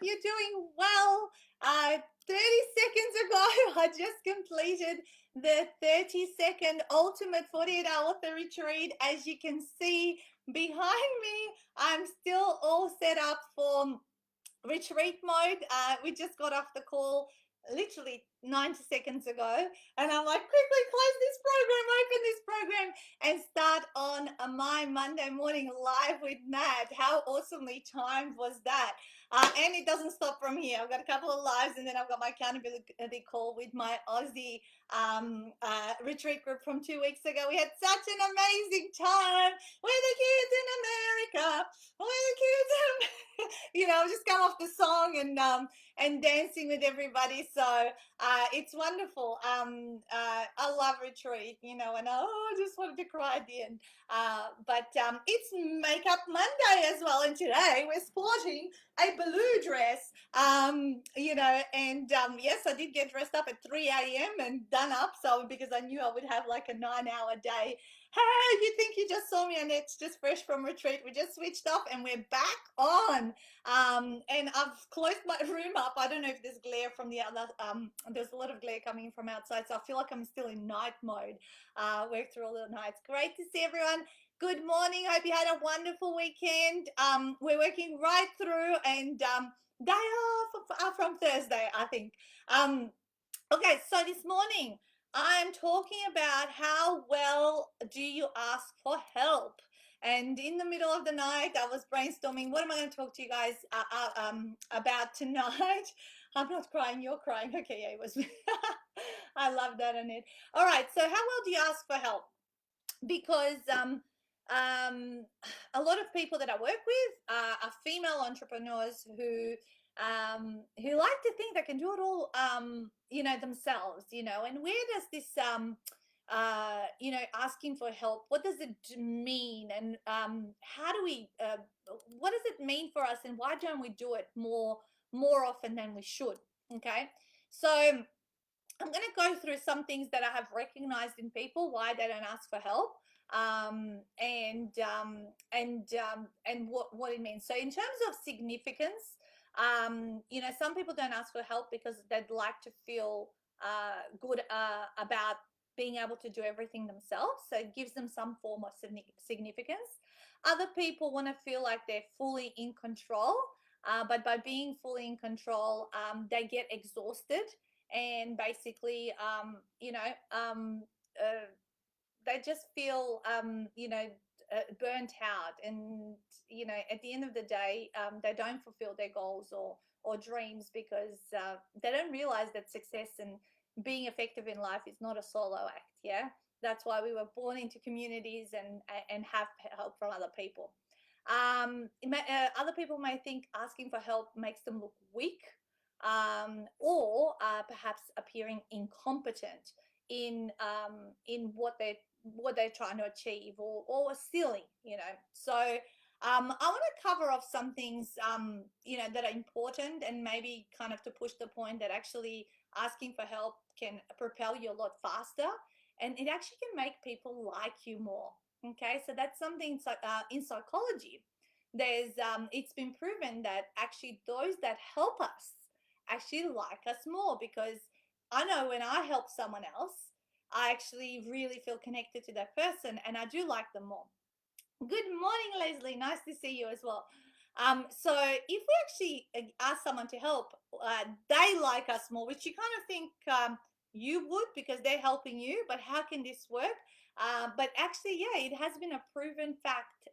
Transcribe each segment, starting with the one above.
you're doing well. 30 seconds ago, I just completed the 30-second ultimate 48-hour retreat. As you can see behind me, I'm still all set up for retreat mode. We just got off the call literally 90 seconds ago, and I'm like, quickly close this program, open this program, and start on my Monday morning live with Nat. How awesomely timed was that? And it doesn't stop from here. I've got a couple of lives, and then I've got my accountability call with my Aussie retreat group from 2 weeks ago. We had such an amazing time. We're the kids in America. We're the kids in America. I was just going off the song and dancing with everybody. So it's wonderful. I love retreat, and I just wanted to cry at the end. But it's Makeup Monday as well, and today we're sporting a blue dress. Yes, I did get dressed up at 3 a.m. and done up, so because I knew I would have like a 9-hour day. Hey, you think you just saw me, and it's just fresh from retreat. We just switched off and we're back on. And I've closed my room up. I don't know if there's glare from the other, there's a lot of glare coming from outside, so I feel like I'm still in night mode. Work through all the nights. Great to see everyone. Good morning. Hope you had a wonderful weekend. We're working right through, and day off from Thursday, I think. Okay, so this morning I'm talking about how well do you ask for help. And in the middle of the night, I was brainstorming, what am I going to talk to you guys about tonight? I'm not crying, you're crying. Okay, yeah, it was. I love that, Annette. All right, so how well do you ask for help? Because a lot of people that I work with are female entrepreneurs who like to think they can do it all, themselves, and where does this, asking for help, what does it mean? And how do we, what does it mean for us? And why don't we do it more often than we should? Okay. So I'm going to go through some things that I have recognized in people, why they don't ask for help, and what it means. So in terms of significance, some people don't ask for help because they'd like to feel good about being able to do everything themselves. So it gives them some form of significance. Other people want to feel like they're fully in control, but by being fully in control, they get exhausted, and basically, they just feel, burnt out, and at the end of the day, they don't fulfill their goals or dreams, because they don't realize that success and being effective in life is not a solo act. Yeah, that's why we were born into communities and have help from other people. Other people may think asking for help makes them look weak, or perhaps appearing incompetent in what they're trying to achieve, or silly. So I want to cover off some things that are important, and maybe kind of to push the point that actually asking for help can propel you a lot faster, and it actually can make people like you more. Okay, so that's something in psychology. There's it's been proven that actually those that help us actually like us more, because I know when I help someone else, I actually really feel connected to that person, and I do like them more. Good morning, Leslie. Nice to see you as well. So if we actually ask someone to help, they like us more, which you kind of think you would, because they're helping you. But how can this work? But actually, yeah, it has been a proven fact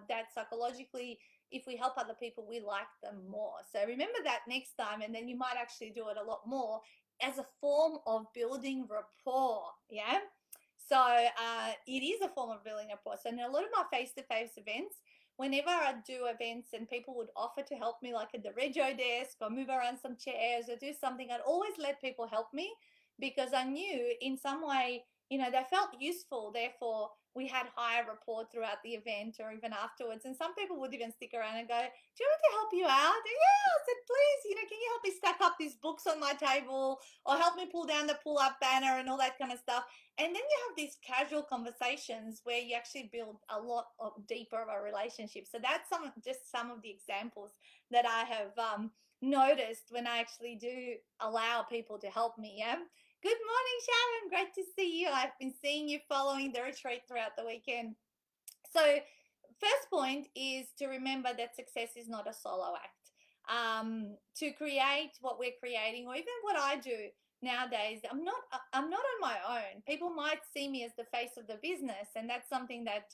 that psychologically, if we help other people, we like them more. So remember that next time, and then you might actually do it a lot more as a form of building rapport. Yeah. So it is a form of building rapport. So in a lot of my face-to-face events, whenever I do events and people would offer to help me, like at the rego desk, or move around some chairs or do something, I'd always let people help me, because I knew in some way, they felt useful. Therefore, we had higher rapport throughout the event or even afterwards. And some people would even stick around and go, do you want me to help you out? And yeah, I said, please, can you help me stack up these books on my table, or help me pull down the pull-up banner and all that kind of stuff. And then you have these casual conversations where you actually build a lot of deeper of a relationship. So that's just some of the examples that I have noticed when I actually do allow people to help me. Yeah. Good morning, Sharon. Great to see you. I've been seeing you following the retreat throughout the weekend. So, first point is to remember that success is not a solo act. To create what we're creating, or even what I do nowadays, I'm not on my own. People might see me as the face of the business, and that's something that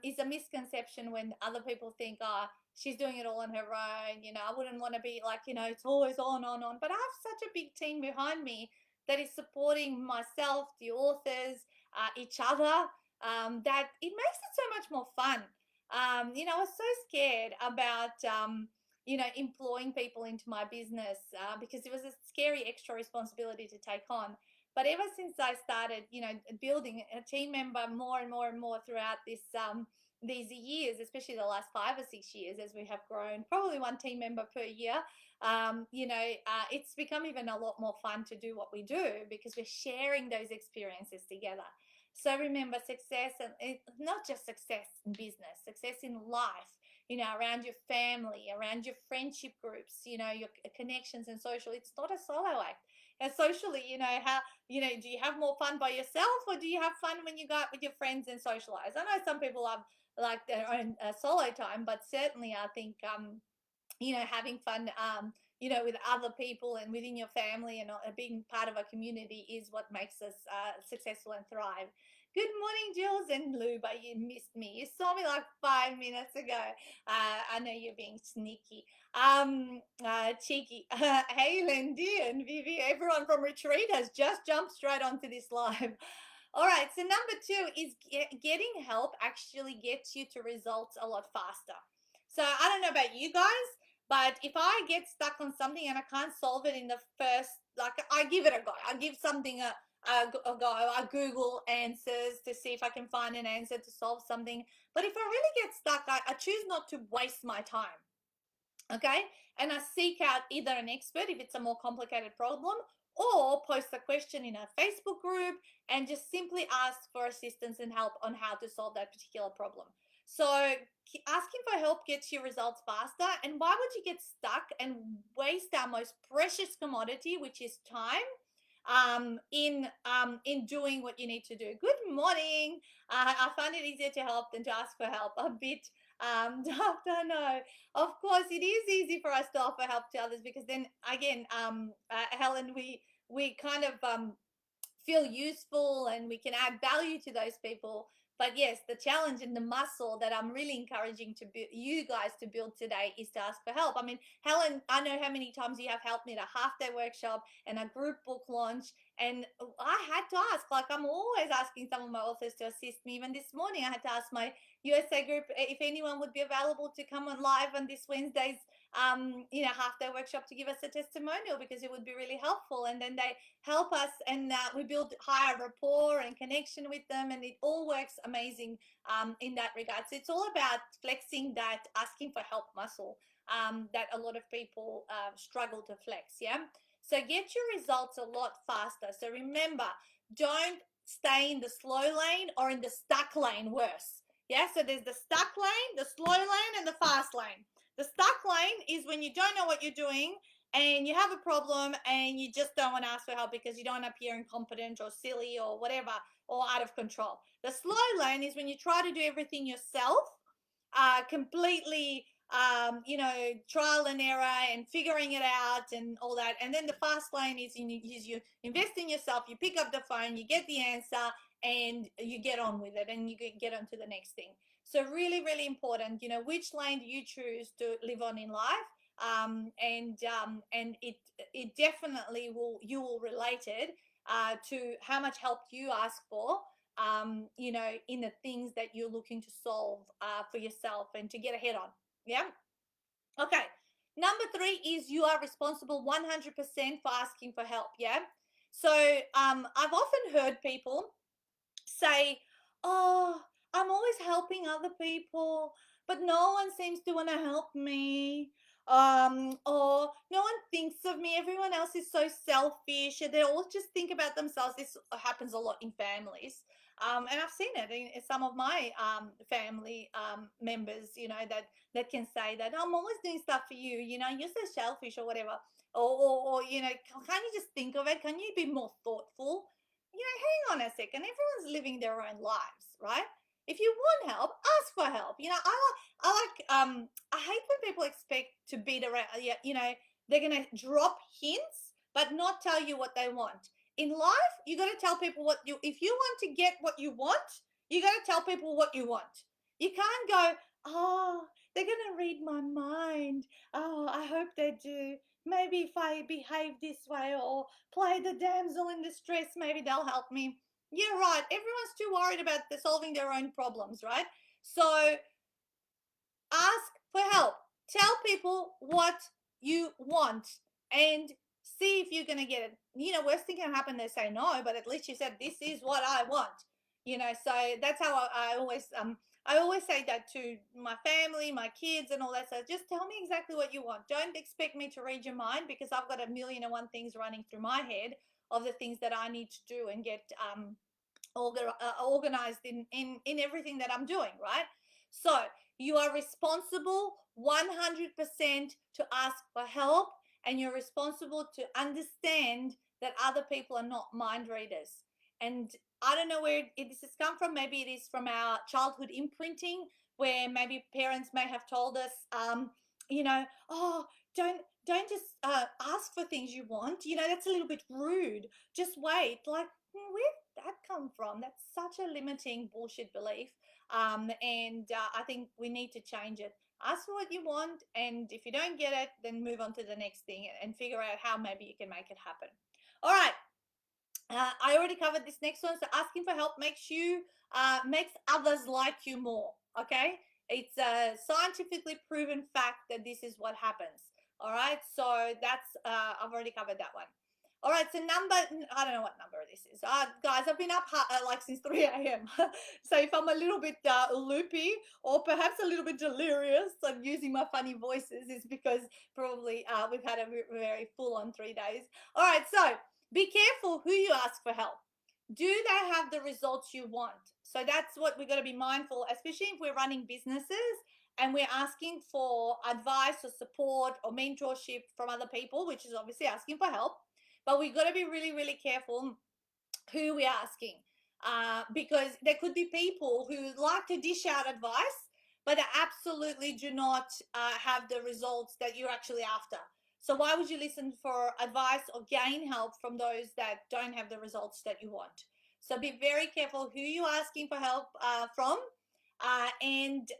is a misconception when other people think, oh, she's doing it all on her own. I wouldn't want to be like, it's always on. But I have such a big team behind me that is supporting myself, the authors, each other, that it makes it so much more fun. I was so scared about, employing people into my business because it was a scary extra responsibility to take on. But ever since I started, building a team member more and more and more throughout these years, especially the last 5 or 6 years, as we have grown, probably one team member per year. It's become even a lot more fun to do what we do because we're sharing those experiences together. So remember, success, and not just success in business, success in life, around your family, around your friendship groups, your connections and social. It's not a solo act. And socially, do you have more fun by yourself, or do you have fun when you go out with your friends and socialize? I know some people have like their own solo time, but certainly I think, having fun, with other people and within your family and being part of a community is what makes us successful and thrive. Good morning, Jules and Luba. You missed me. You saw me like 5 minutes ago. I know you're being sneaky. Cheeky. Hey, Lindy and Vivi. Everyone from Retreat has just jumped straight onto this live. All right. So number two is getting help actually gets you to results a lot faster. So I don't know about you guys, but if I get stuck on something and I can't solve it in the first, like, I give it a go. I give something a go. I Google answers to see if I can find an answer to solve something. But if I really get stuck, I choose not to waste my time. Okay. And I seek out either an expert if it's a more complicated problem, or post a question in a Facebook group and just simply ask for assistance and help on how to solve that particular problem. So asking for help gets you results faster. And why would you get stuck and waste our most precious commodity, which is time, in doing what you need to do? Good morning. I find it easier to help than to ask for help. A bit daft, I know. Of course, it is easy for us to offer help to others because then again, Helen, we kind of feel useful and we can add value to those people. But yes, the challenge and the muscle that I'm really encouraging you guys to build today is to ask for help. I mean, Helen, I know how many times you have helped me at a half day workshop and a group book launch. And I had to ask, like, I'm always asking some of my authors to assist me. Even this morning, I had to ask my USA group if anyone would be available to come on live on this Wednesday's half day workshop to give us a testimonial because it would be really helpful. And then they help us, and we build higher rapport and connection with them, and it all works amazing in that regard. So it's all about flexing that asking for help muscle that a lot of people struggle to flex. Yeah. So get your results a lot faster. So remember, don't stay in the slow lane or in the stuck lane. Worse. Yeah. So there's the stuck lane, the slow lane, and the fast lane. The stuck lane is when you don't know what you're doing and you have a problem and you just don't want to ask for help because you don't appear incompetent or silly or whatever or out of control. The slow lane is when you try to do everything yourself, completely, trial and error and figuring it out and all that. And then the fast lane is you invest in yourself, you pick up the phone, you get the answer, and you get on with it and you get on to the next thing. So really, really important, which lane do you choose to live on in life? And it definitely you will relate it to how much help you ask for, in the things that you're looking to solve for yourself and to get ahead on. Yeah. Okay. Number three is you are responsible 100% for asking for help. Yeah. So I've often heard people say, "Oh, I'm always helping other people, but no one seems to want to help me." Or no one thinks of me. Everyone else is so selfish, and they all just think about themselves. This happens a lot in families. And I've seen it in some of my family members, that can say that I'm always doing stuff for you, you're so selfish or whatever. Or can't you just think of it? Can you be more thoughtful? Hang on a second. Everyone's living their own lives, right? If you want help, ask for help. I hate when people expect to beat around. Yeah, they're gonna drop hints, but not tell you what they want. In life, you got to tell people what you. If you want to get what you want, you got to tell people what you want. You can't go, oh, they're gonna read my mind. Oh, I hope they do. Maybe if I behave this way or play the damsel in distress, maybe they'll help me. You're right. Everyone's too worried about solving their own problems, right? So ask for help. Tell people what you want and see if you're going to get it. Worst thing can happen, they say no, but at least you said, this is what I want. So that's how I always say that to my family, my kids, and all that. So just tell me exactly what you want. Don't expect me to read your mind, because I've got a million and one things running through my head of the things that I need to do and get organized in everything that I'm doing, right? So you are responsible 100% to ask for help, and you're responsible to understand that other people are not mind readers. And I don't know where this has come from. Maybe it is from our childhood imprinting, where maybe parents may have told us, oh, don't just ask for things you want. That's a little bit rude. Just wait. Like, where did that come from? That's such a limiting bullshit belief. And I think we need to change it. Ask for what you want, and if you don't get it, then move on to the next thing and figure out how maybe you can make it happen. All right. I already covered this next one. So asking for help makes others like you more. Okay, it's a scientifically proven fact that this is what happens. All right, so that's I've already covered that one. All right, so I don't know what number this is. Guys, I've been up like since 3 a.m. So if I'm a little bit loopy or perhaps a little bit delirious, I'm using my funny voices, is because probably we've had a very full on 3 days. All right, so be careful who you ask for help. Do they have the results you want? So that's what we've got to be mindful, especially if we're running businesses and we're asking for advice or support or mentorship from other people, which is obviously asking for help. But we've got to be really, really careful who we're asking, because there could be people who like to dish out advice, but they absolutely do not have the results that you're actually after. So why would you listen for advice or gain help from those that don't have the results that you want? So be very careful who you're asking for help from, and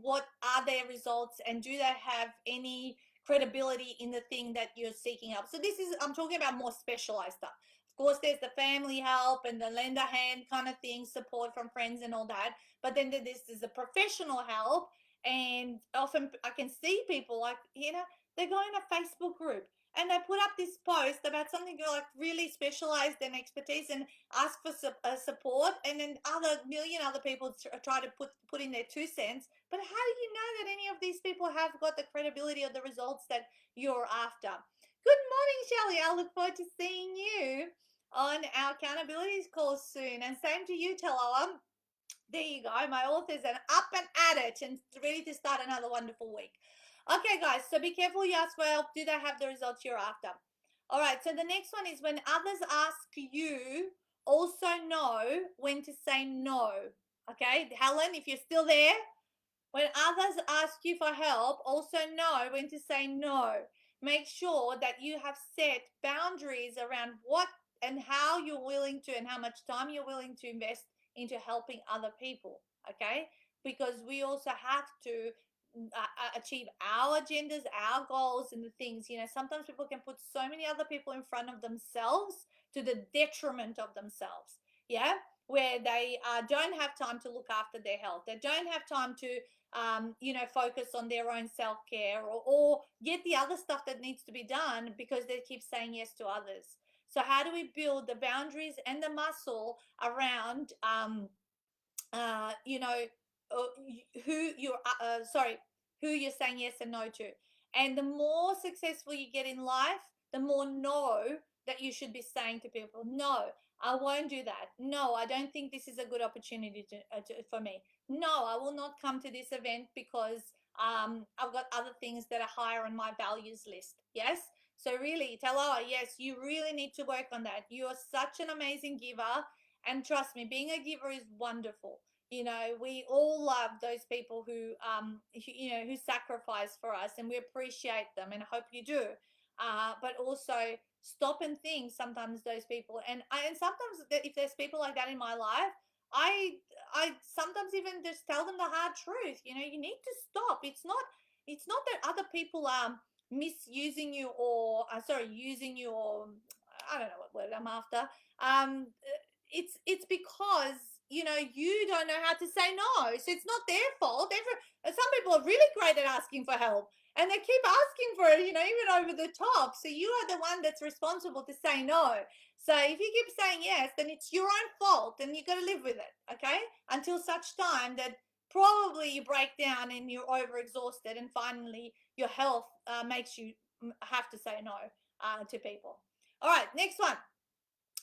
what are their results, and do they have any credibility in the thing that you're seeking help. So I'm talking about more specialized stuff. Of course, there's the family help and the lend a hand kind of thing, support from friends and all that. But then this is the professional help. And often I can see people like, they go in a Facebook group and they put up this post about something like really specialized and expertise and ask for support. And then million other people try to put in their 2 cents. But how do you know that any of these people have got the credibility of the results that you're after? Good morning, Shelley. I look forward to seeing you on our accountability course soon. And same to you, Teloa. There you go. My authors are up and at it and ready to start another wonderful week. Okay, guys, so be careful you ask for help. Do they have the results you're after? All right, so the next one is when others ask you, also know when to say no. Okay, Helen, if you're still there, when others ask you for help, also know when to say no. Make sure that you have set boundaries around what and how you're willing to, and how much time you're willing to invest into helping other people. Okay, because we also have to achieve our agendas, our goals, and the things. Sometimes people can put so many other people in front of themselves to the detriment of themselves. Yeah, where they don't have time to look after their health. They don't have time to focus on their own self-care, or get the other stuff that needs to be done because they keep saying yes to others. So how do we build the boundaries and the muscle around, uh, you know, who you're, who you're saying yes and no to? And the more successful you get in life, the more no that you should be saying to people. No, I won't do that. No, I don't think this is a good opportunity for me. No, I will not come to this event because I've got other things that are higher on my values list. Yes. So really tell her, yes, you really need to work on that. You are such an amazing giver. And trust me, being a giver is wonderful. We all love those people who sacrifice for us, and we appreciate them, and I hope you do. But also stop and think sometimes those people, and sometimes if there's people like that in my life, I I sometimes even just tell them the hard truth. You need to stop. It's not that other people are misusing you or sorry using you, or I don't know what word I'm after. It's because you don't know how to say no, so it's not their fault. Some people are really great at asking for help, and they keep asking for it, even over the top. So you are the one that's responsible to say no. So if you keep saying yes, then it's your own fault, and you got to live with it, okay? Until such time that probably you break down and you're overexhausted, and finally your health makes you have to say no to people. All right, next one.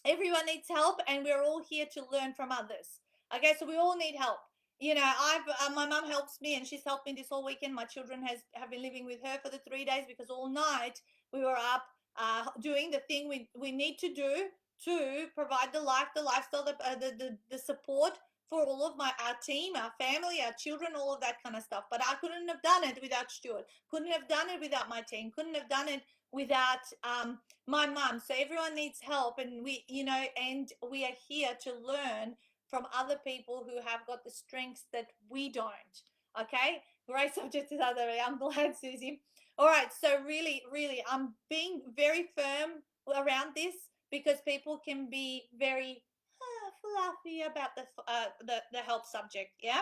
Everyone needs help, and we're all here to learn from others. Okay, so we all need help. I've my mom helps me, and she's helped me this whole weekend. My children have been living with her for the 3 days because all night we were up doing the thing we need to do to provide the lifestyle, the support for all of our team, our family, our children, all of that kind of stuff. But I couldn't have done it without Stuart. Couldn't have done it without my team. Couldn't have done it without my mom. So everyone needs help, and we are here to learn from other people who have got the strengths that we don't. Okay, great subject to the other way. I'm glad, Susie. All right, so really, really, I'm being very firm around this because people can be very fluffy about the help subject. Yeah,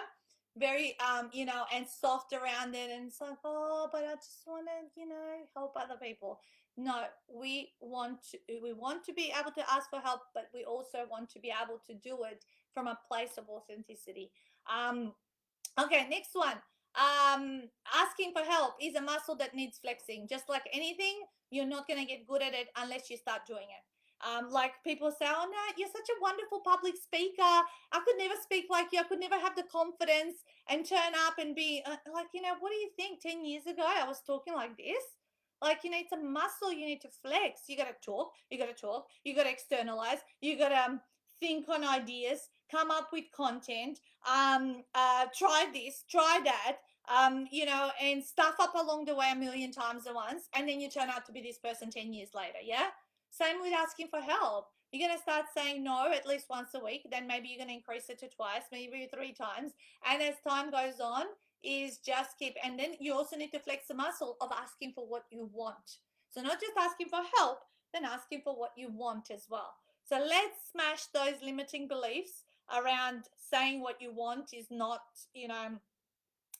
very and soft around it, and it's like, oh, but I just want to help other people. No, we want to be able to ask for help, but we also want to be able to do it from a place of authenticity. um Okay, next one. Asking for help is a muscle that needs flexing. Just like anything, you're not going to get good at it unless you start doing it. Like people say, oh no, you're such a wonderful public speaker. I could never speak like you. I could never have the confidence and turn up and be like, what do you think? 10 years ago, I was talking like this. Like, it's a muscle you need to flex. You got to talk. You got to externalize. You got to think on ideas, come up with content, try this, try that, and stuff up along the way a million times at once, and then you turn out to be this person 10 years later. Yeah. Same with asking for help. You're going to start saying no at least once a week, then maybe you're going to increase it to twice, maybe 3 times. And as time goes on, is just keep, and then you also need to flex the muscle of asking for what you want. So not just asking for help, then asking for what you want as well. So let's smash those limiting beliefs around saying what you want is not,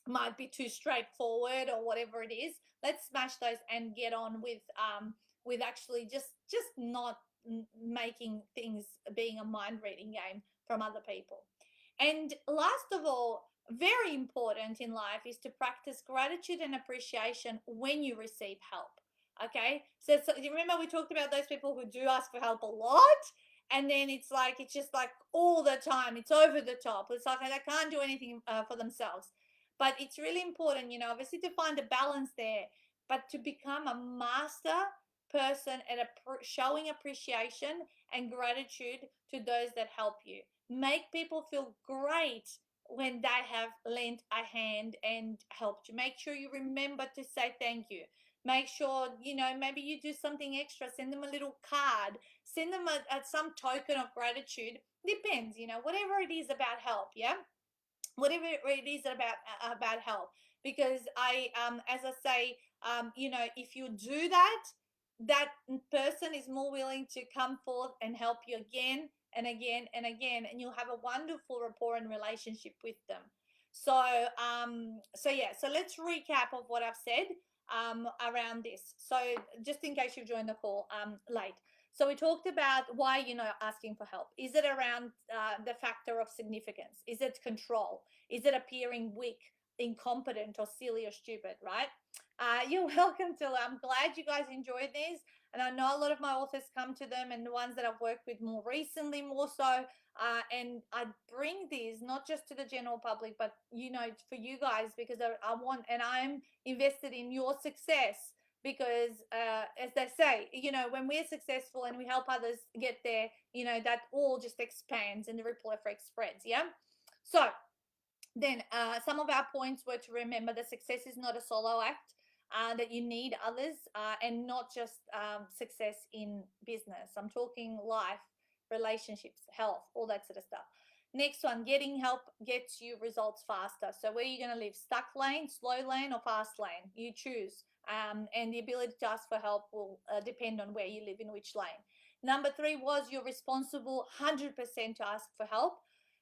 might be too straightforward or whatever it is. Let's smash those and get on with actually just not making things being a mind reading game from other people. And last of all, very important in life is to practice gratitude and appreciation when you receive help. Okay, so you remember we talked about those people who do ask for help a lot, and then it's just like all the time, it's over the top, it's like they can't do anything for themselves. But it's really important, obviously, to find a balance there, but to become a master person at showing appreciation and gratitude to those that help you. Make people feel great when they have lent a hand and helped you. Make sure you remember to say thank you. Make sure, maybe you do something extra. Send them a little card. Send them some token of gratitude. Depends, whatever it is about help, yeah? Whatever it is about help. Because as I say, if you do that, that person is more willing to come forth and help you again and again and again, and you'll have a wonderful rapport and relationship with them. So yeah, so let's recap of what I've said around this, so just in case you've joined the call late. So we talked about why you're not asking for help. Is it around the factor of significance? Is it control? Is it appearing weak, incompetent, or silly or stupid, right? You're welcome to. I'm glad you guys enjoyed these. And I know a lot of my authors come to them, and the ones that I've worked with more recently, more so. And I bring these not just to the general public, but for you guys, because I want, and I'm invested in your success. Because, as they say, when we're successful and we help others get there, that all just expands and the ripple effect spreads. Yeah. So, then some of our points were to remember that success is not a solo act, that you need others, and not just success in business. I'm talking life, relationships, health, all that sort of stuff. Next one, getting help gets you results faster. So where are you going to live? Stuck lane, slow lane, or fast lane? You choose. And the ability to ask for help will depend on where you live, in which lane. Number 3 was you're responsible 100% to ask for help.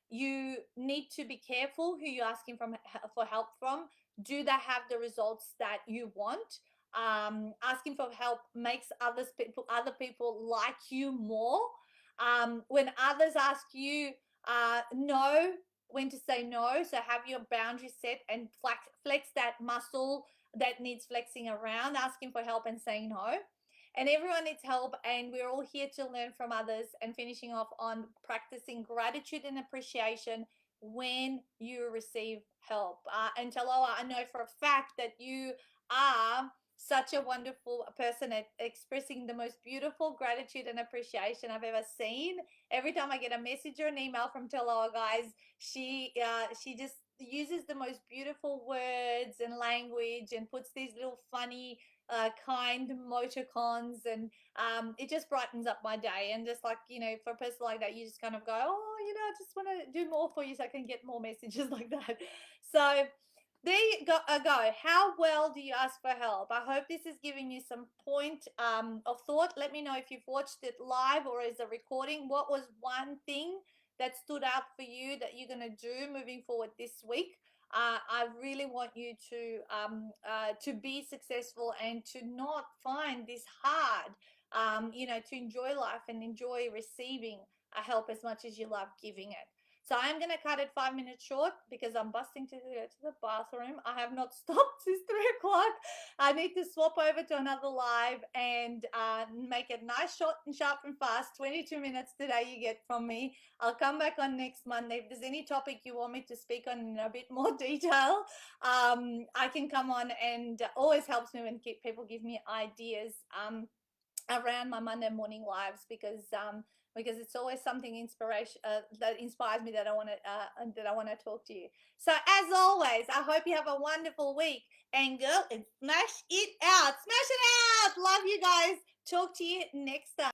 You need to be careful who you're asking for help from. Do they have the results that you want? Asking for help makes other people like you more. When others ask you, no, when to say no. So have your boundaries set and flex that muscle that needs flexing around asking for help and saying no. And everyone needs help, and we're all here to learn from others. And finishing off on practicing gratitude and appreciation when you receive help. And Taloa, I know for a fact that you are such a wonderful person at expressing the most beautiful gratitude and appreciation I've ever seen. Every time I get a message or an email from Taloa, guys, she just uses the most beautiful words and language and puts these little funny kind emoticons, and it just brightens up my day. And just like, for a person like that, you just kind of go, oh, I just want to do more for you so I can get more messages like that. So there you go. How well do you ask for help? I hope this is giving you some point of thought. Let me know if you've watched it live or as a recording. What was one thing that stood out for you that you're going to do moving forward this week? I really want you to be successful and to not find this hard. To enjoy life and enjoy receiving help as much as you love giving it. So I'm going to cut it 5 minutes short because I'm busting to go to the bathroom. I have not stopped since 3 o'clock. I need to swap over to another live and make it nice, short and sharp and fast. 22 minutes today you get from me. I'll come back on next Monday. If there's any topic you want me to speak on in a bit more detail, I can come on, and always helps me when people give me ideas around my Monday morning lives, because it's always something inspiration that inspires me that I want to talk to you. So as always, I hope you have a wonderful week, and go and smash it out. Smash it out. Love you guys. Talk to you next time.